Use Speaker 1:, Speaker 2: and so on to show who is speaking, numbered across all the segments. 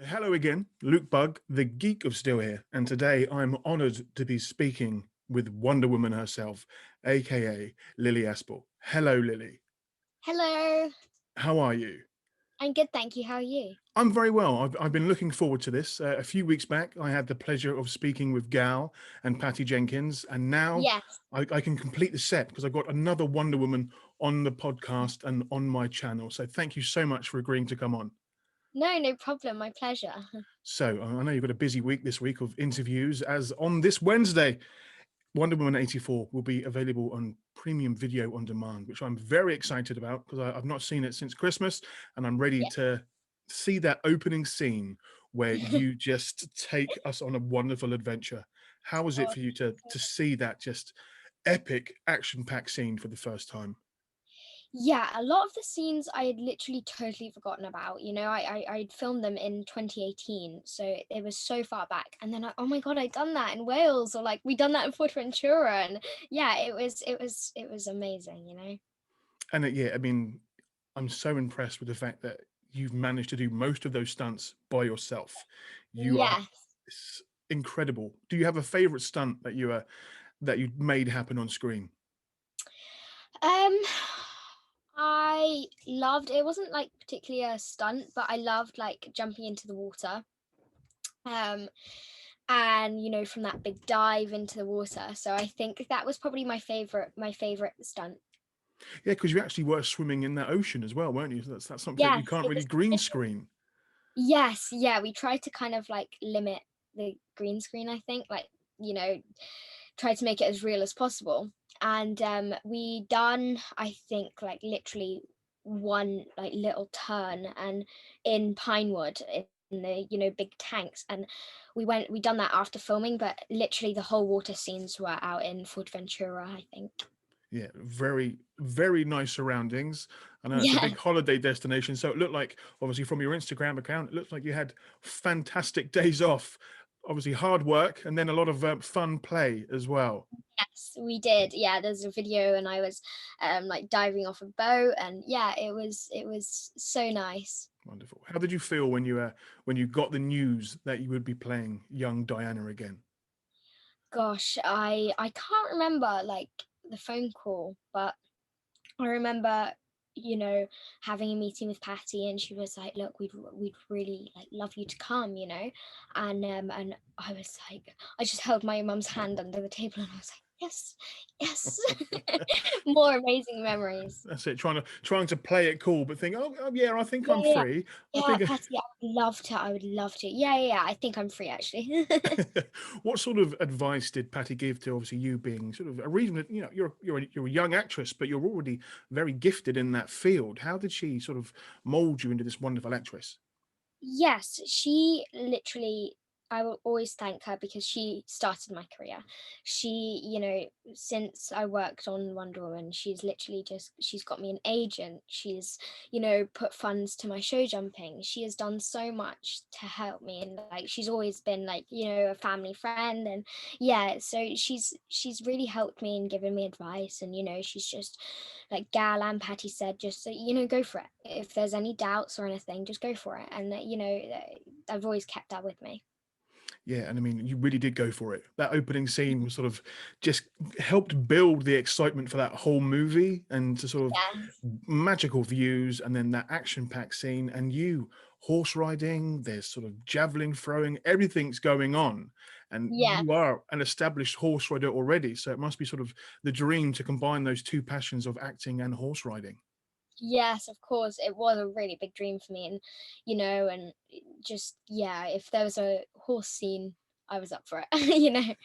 Speaker 1: Hello again, Luke Bugg, the geek of Still here, and today I'm honoured to be speaking with Wonder Woman herself, aka Lilly Aspell. Hello, Lily.
Speaker 2: Hello.
Speaker 1: How are you?
Speaker 2: I'm good, thank you. How are you?
Speaker 1: I'm very well. I've been looking forward to this. A few weeks back, I had the pleasure of speaking with Gal and Patty Jenkins, and now
Speaker 2: Yes.
Speaker 1: I can complete the set because I've got another Wonder Woman on the podcast and on my channel. So thank you so much for agreeing to come on.
Speaker 2: No, no problem. My pleasure.
Speaker 1: So I know you've got a busy week this week of interviews, as on this Wednesday, Wonder Woman 84 will be available on premium video on demand, which I'm very excited about because I've not seen it since Christmas, and I'm ready to see that opening scene where
Speaker 2: Yeah.
Speaker 1: you just take us on a wonderful adventure. How was it
Speaker 2: Oh,
Speaker 1: for you to see that just epic action-packed scene for the first time?
Speaker 2: yeah, a lot of the scenes I had literally totally forgotten about. I'd filmed them in 2018, so it was so far back. And then oh my God, I'd done that in Wales, or like we done that in Fuerteventura, and yeah, it was amazing.
Speaker 1: And yeah, I mean, I'm so impressed with the fact that you've managed to do most of those stunts by yourself. You are
Speaker 2: Yes.
Speaker 1: incredible. Do you have a favorite stunt that you made happen on screen?
Speaker 2: Um, I loved it. Wasn't like particularly a stunt, but I loved like jumping into the water. Um, and from that big dive into the water. So I think that was probably my favorite stunt.
Speaker 1: Yeah, because you actually were swimming in that ocean as well, weren't you? So that's something that you
Speaker 2: Yes,
Speaker 1: can't
Speaker 2: it
Speaker 1: really
Speaker 2: was
Speaker 1: green screen.
Speaker 2: yes, yeah, we tried to kind of like limit the green screen, I think, like, you know, try to make it as real as possible. And we done, I think, like literally one like little turn and in Pinewood in the big tanks, and we done that after filming, but literally the whole water scenes were out in Fuerteventura, I think.
Speaker 1: Yeah, very, very nice surroundings. I know it's a
Speaker 2: Yeah.
Speaker 1: big holiday destination, so it looked like, obviously, from your Instagram account, it looks like you had fantastic days off. Obviously, hard work and then a lot of fun play as well.
Speaker 2: Yes, we did. Yeah, there's a video, and I was like diving off a boat, and yeah, it was so nice.
Speaker 1: Wonderful. How did you feel when you got the news that you would be playing young Diana again?
Speaker 2: Gosh, I can't remember like the phone call, but I remember, you know, having a meeting with Patty, and she was like, "Look, we'd really like love you to come," and I was like, I just held my mum's hand under the table, and I was like, "Yes, yes." More amazing memories.
Speaker 1: That's it. Trying to play it cool, but think, oh yeah, I think
Speaker 2: Yeah,
Speaker 1: I'm
Speaker 2: yeah, yeah.
Speaker 1: free. I
Speaker 2: Yeah,
Speaker 1: think.
Speaker 2: Patty, I would love to. I would love to. Yeah, yeah, yeah. I think I'm free actually.
Speaker 1: What sort of advice did Patty give to, obviously, you being sort of a reason, you're a young actress, but you're already very gifted in that field. How did she sort of mold you into this wonderful actress?
Speaker 2: Yes, she literally, I will always thank her because she started my career. She, since I worked on Wonder Woman, she's got me an agent. She's, put funds to my show jumping. She has done so much to help me, and like she's always been like, a family friend, and yeah, so she's really helped me and given me advice, and she's just like Gal and Patty said, just go for it. If there's any doubts or anything, just go for it. And I've always kept that with me.
Speaker 1: Yeah, and I mean, you really did go for it. That opening scene was sort of just helped build the excitement for that whole movie and to sort of
Speaker 2: Yeah,
Speaker 1: magical views, and then that action-packed scene, and you horse riding, there's sort of javelin throwing, everything's going on, and
Speaker 2: yeah,
Speaker 1: you are an established horse rider already, so it must be sort of the dream to combine those two passions of acting and horse riding.
Speaker 2: yes, of course. It was a really big dream for me, and just yeah, if there was a horse scene, I was up for it.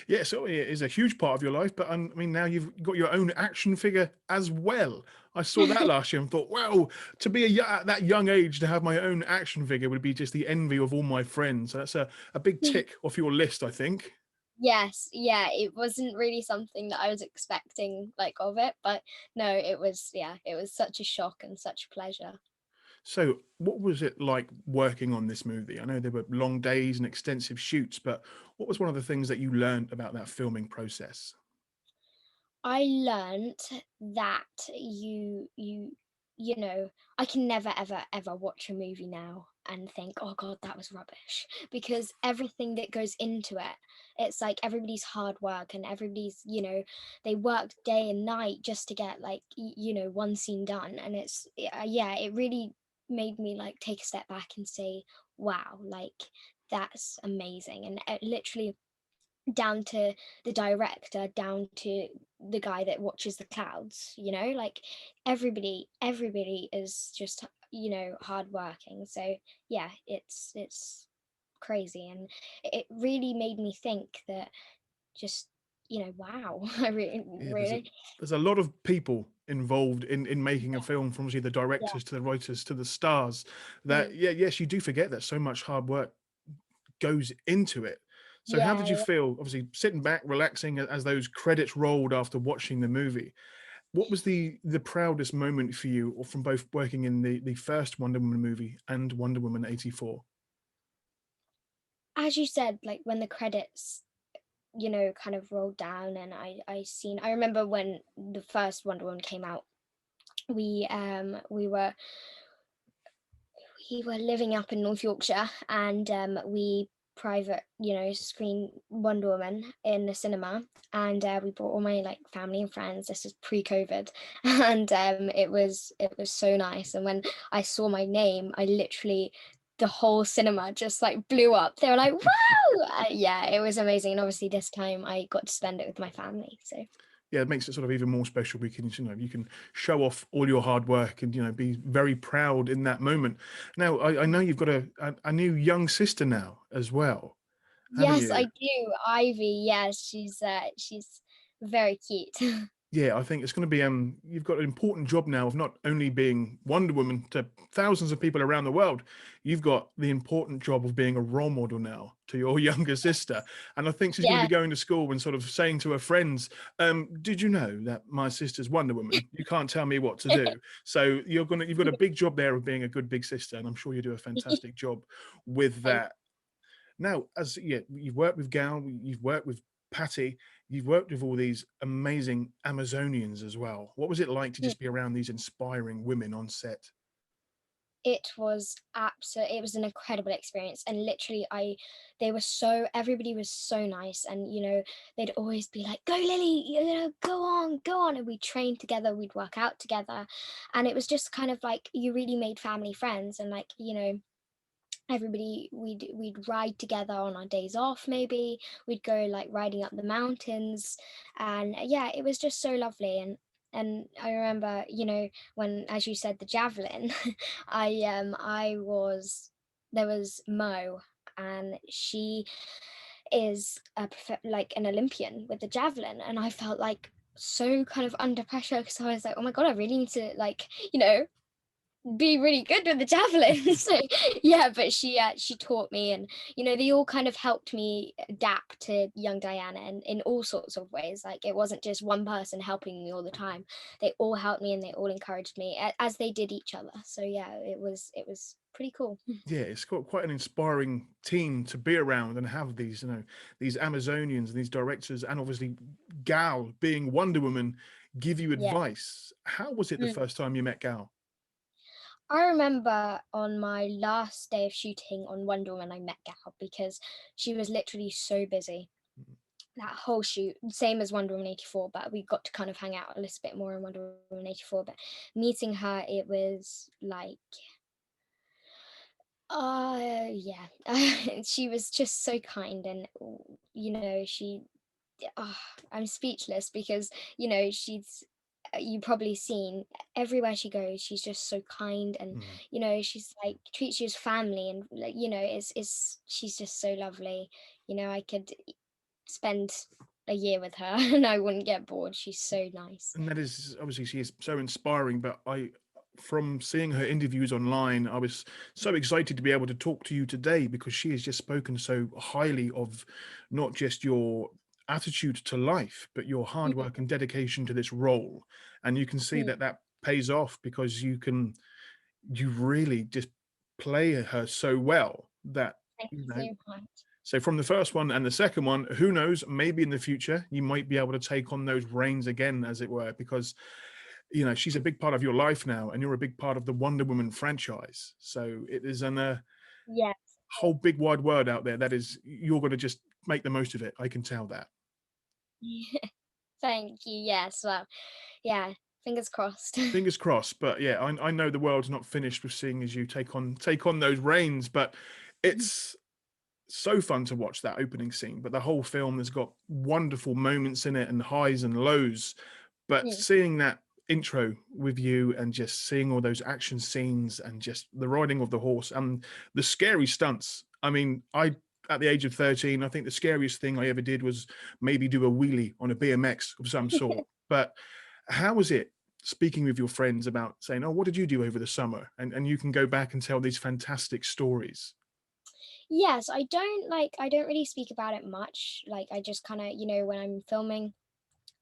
Speaker 1: Yeah, so it is a huge part of your life, but I mean, now you've got your own action figure as well. I saw that last year and thought, wow, to be at that young age to have my own action figure would be just the envy of all my friends. So that's a big tick off your list, I think.
Speaker 2: Yes, yeah, it wasn't really something that I was expecting like of it, but no, it was such a shock and such a pleasure.
Speaker 1: So, what was it like working on this movie? I know there were long days and extensive shoots, but what was one of the things that you learned about that filming process?
Speaker 2: I learnt that you know, I can never ever ever watch a movie now and think, oh God, that was rubbish. Because everything that goes into it, it's like everybody's hard work, and everybody's, they work day and night just to get like, one scene done. And it's, yeah, it really made me like take a step back and say, wow, like that's amazing. And literally down to the director, down to the guy that watches the clouds, like everybody is just, hard working. So yeah, it's crazy, and it really made me think that, just, wow. I really
Speaker 1: Yeah,
Speaker 2: really
Speaker 1: there's a lot of people involved in making a film, from obviously the
Speaker 2: yeah.
Speaker 1: directors to the writers to the stars, that
Speaker 2: Mm.
Speaker 1: yeah, yes, you do forget that so much hard work goes into it. So how did you
Speaker 2: Yeah.
Speaker 1: feel, obviously sitting back relaxing as those credits rolled after watching the movie? What was the proudest moment for you, or from both working in the first Wonder Woman movie and Wonder Woman 84?
Speaker 2: As you said, like when the credits, kind of rolled down, and I remember when the first Wonder Woman came out, we um we were we were living up in North Yorkshire, and we private, screen Wonder Woman in the cinema, and we brought all my like family and friends. This is pre-COVID, and it was so nice. And when I saw my name, I literally, the whole cinema just like blew up. They were like, "Wow!" Yeah, it was amazing. And obviously, this time I got to spend it with my family. So
Speaker 1: Yeah, it makes it sort of even more special. We can, you can show off all your hard work and be very proud in that moment. Now, I know you've got a new young sister now as well, haven't
Speaker 2: yes, I
Speaker 1: you?
Speaker 2: do. Ivy, yes, she's very cute.
Speaker 1: Yeah, I think it's going to be you've got an important job now of not only being Wonder Woman to thousands of people around the world. You've got the important job of being a role model now to your younger sister. And I think she's going to
Speaker 2: Yeah.
Speaker 1: be going to school and sort of saying to her friends, did you know that my sister's Wonder Woman? You can't tell me what to do. So you've got a big job there of being a good big sister, and I'm sure you do a fantastic job with
Speaker 2: Thank
Speaker 1: that. Now, as yeah, you've worked with Gal, you've worked with Patty, you've worked with all these amazing Amazonians as well. What was it like to
Speaker 2: you.
Speaker 1: just be around these inspiring women on set?
Speaker 2: It was an incredible experience, and literally everybody was so nice, and they'd always be like, go Lily, go on, and we'd train together, we'd work out together, and it was just kind of like you really made family friends. And like, everybody, we'd ride together on our days off. Maybe we'd go like riding up the mountains, and yeah, it was just so lovely. And I remember, when, as you said, the javelin, I was there was Mo, and she is like an Olympian with the javelin, and I felt like so kind of under pressure, because I was like, oh my God, I really need to, like, be really good with the javelin. So yeah, but she taught me, and they all kind of helped me adapt to young Diana, and in all sorts of ways. Like, it wasn't just one person helping me all the time. They all helped me, and they all encouraged me, as they did each other. So yeah, it was pretty cool.
Speaker 1: Yeah, it's got quite an inspiring team to be around and have these, these Amazonians and these directors, and obviously Gal being Wonder Woman give you
Speaker 2: Yeah.
Speaker 1: advice. How was it the
Speaker 2: Mm.
Speaker 1: first time you met Gal?
Speaker 2: I remember on my last day of shooting on Wonder Woman, I met Gal, because she was literally so busy that whole shoot, same as Wonder Woman 84, but we got to kind of hang out a little bit more in Wonder Woman 84. But meeting her, it was like, yeah, she was just so kind, and she, oh, I'm speechless, because she's, you probably seen, everywhere she goes, she's just so kind, and
Speaker 1: Mm.
Speaker 2: she's like treats you as family, and like, it's she's just so lovely. I could spend a year with her and I wouldn't get bored. She's so nice.
Speaker 1: And that is obviously, she is so inspiring. But from seeing her interviews online, I was so excited to be able to talk to you today, because she has just spoken so highly of not just your attitude to life, but your hard
Speaker 2: Mhm.
Speaker 1: work and dedication to this role. And you can see
Speaker 2: Mm.
Speaker 1: that that pays off, because you really just play her so well that,
Speaker 2: Thank
Speaker 1: you
Speaker 2: you
Speaker 1: know,
Speaker 2: so much.
Speaker 1: so from the first one and the second one, who knows, maybe in the future you might be able to take on those reins again, as it were, because she's a big part of your life now, and you're a big part of the Wonder Woman franchise. So it is an
Speaker 2: Yes.
Speaker 1: whole big wide world out there that is you're going to just make the most of it. I can tell that.
Speaker 2: Thank you. Yes. Well, yeah. Fingers crossed.
Speaker 1: Fingers crossed. But yeah, I know the world's not finished with seeing as you take on those reins, but it's so fun to watch that opening scene. But the whole film has got wonderful moments in it and highs and lows. But
Speaker 2: Mm.
Speaker 1: seeing that intro with you and just seeing all those action scenes and just the riding of the horse and the scary stunts. I mean, I at the age of 13, I think the scariest thing I ever did was maybe do a wheelie on a BMX of some sort. But how was it speaking with your friends about saying, "Oh, what did you do over the summer?" And you can go back and tell these fantastic stories.
Speaker 2: Yes, I don't really speak about it much. Like I just kind of, when I'm filming,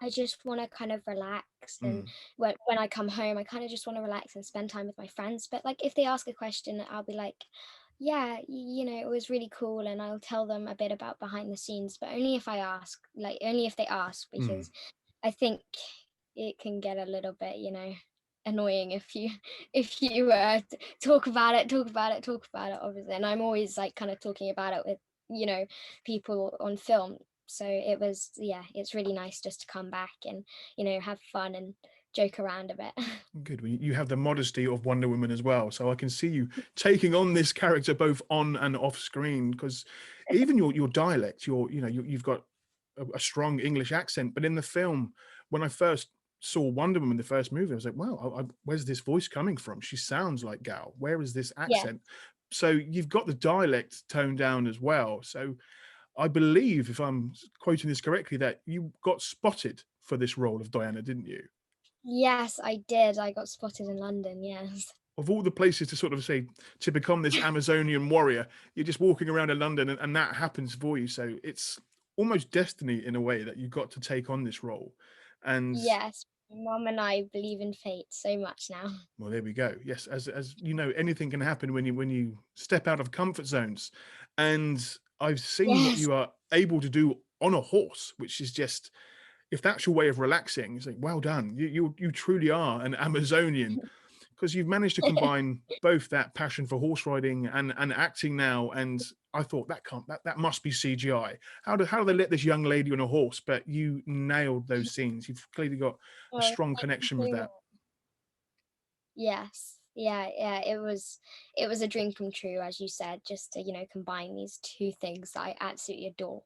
Speaker 2: I just want to kind of relax, and
Speaker 1: Mm,
Speaker 2: when I come home, I kind of just want to relax and spend time with my friends. But like if they ask a question, I'll be like, yeah, it was really cool, and I'll tell them a bit about behind the scenes, but only if I ask, like only if they ask,
Speaker 1: mm.
Speaker 2: because I think it can get a little bit, annoying if you if you talk about it, talk about it, obviously. And I'm always like kind of talking about it with, people on film. So it was, yeah, it's really nice just to come back and, have fun and joke around a bit.
Speaker 1: Good. Well, you have the modesty of Wonder Woman as well, so I can see you taking on this character both on and off screen. Because even your dialect, you've got a strong English accent, but in the film, when I first saw Wonder Woman, the first movie, I was like, "Wow, where's this voice coming from? She sounds like Gal. Where is this
Speaker 2: Yeah.
Speaker 1: accent?" So you've got the dialect toned down as well. So I believe, if I'm quoting this correctly, that you got spotted for this role of Diana, didn't you?
Speaker 2: Yes, I did. I got spotted in London. Yes.
Speaker 1: Of all the places to sort of say to become this Amazonian warrior, you're just walking around in London and that happens for you. So it's almost destiny in a way that you got to take on this role. And
Speaker 2: Yes. Mom and I believe in fate so much now.
Speaker 1: well, there we go. Yes, as you know, anything can happen when you step out of comfort zones. And I've seen what
Speaker 2: Yes.
Speaker 1: you are able to do on a horse, which is just if that's your way of relaxing, it's like well done. You truly are an Amazonian because you've managed to combine both that passion for horse riding and acting now. And I thought that must be CGI. How do they let this young lady on a horse? But you nailed those scenes. You've clearly got a
Speaker 2: Oh,
Speaker 1: strong
Speaker 2: thank you
Speaker 1: connection with
Speaker 2: so much.
Speaker 1: that
Speaker 2: Yes. Yeah, yeah. It was a dream come true, as you said, just to, combine these two things that I absolutely adore.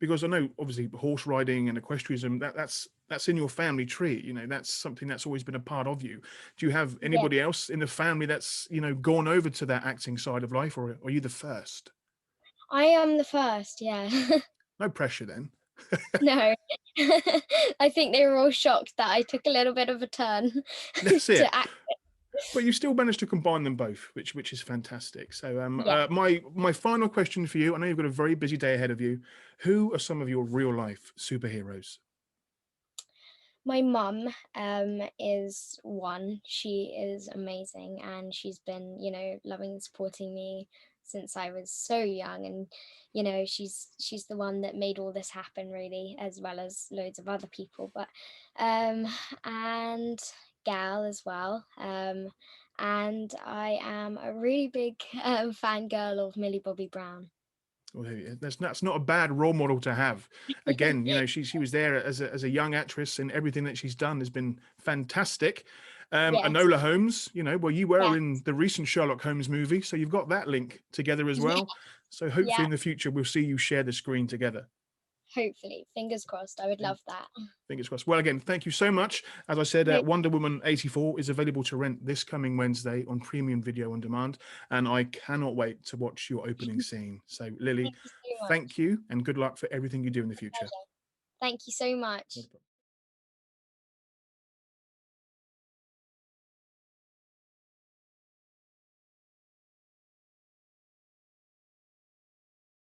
Speaker 1: because I know obviously horse riding and equestrianism that's in your family tree. That's something that's always been a part of you. Do you have
Speaker 2: Yeah.
Speaker 1: anybody else in the family that's gone over to that acting side of life, or are you the first?
Speaker 2: I am the first, yeah.
Speaker 1: No pressure then.
Speaker 2: No. I think they were all shocked that I took a little bit of a turn
Speaker 1: That's it.
Speaker 2: to act.
Speaker 1: But you still managed to combine them both, which is fantastic. So,
Speaker 2: Yeah.
Speaker 1: my final question for you. I know you've got a very busy day ahead of you. Who are some of your real life superheroes?
Speaker 2: My mum is one. She is amazing, and she's been, loving and supporting me since I was so young. And she's the one that made all this happen, really, as well as loads of other people. But um and Gal as well. And I am a really big fangirl of Millie Bobby Brown.
Speaker 1: Well, that's not a bad role model to have. Again, she was there as a young actress, and everything that she's done has been fantastic.
Speaker 2: Yes.
Speaker 1: Enola Holmes, well, you were
Speaker 2: Yeah.
Speaker 1: in the recent Sherlock Holmes movie, so you've got that link together as
Speaker 2: Yeah.
Speaker 1: well. So hopefully
Speaker 2: Yeah.
Speaker 1: in the future we'll see you share the screen together.
Speaker 2: Hopefully, fingers crossed. I would love that.
Speaker 1: Fingers crossed. Well, again, thank you so much. As I said,
Speaker 2: No,
Speaker 1: Wonder Woman 84 is available to rent this coming Wednesday on premium video on demand. And I cannot wait to watch your opening scene. So, Lily,
Speaker 2: thank you so much.
Speaker 1: thank you and good luck for everything you do in the future.
Speaker 2: Pleasure. Thank you so much.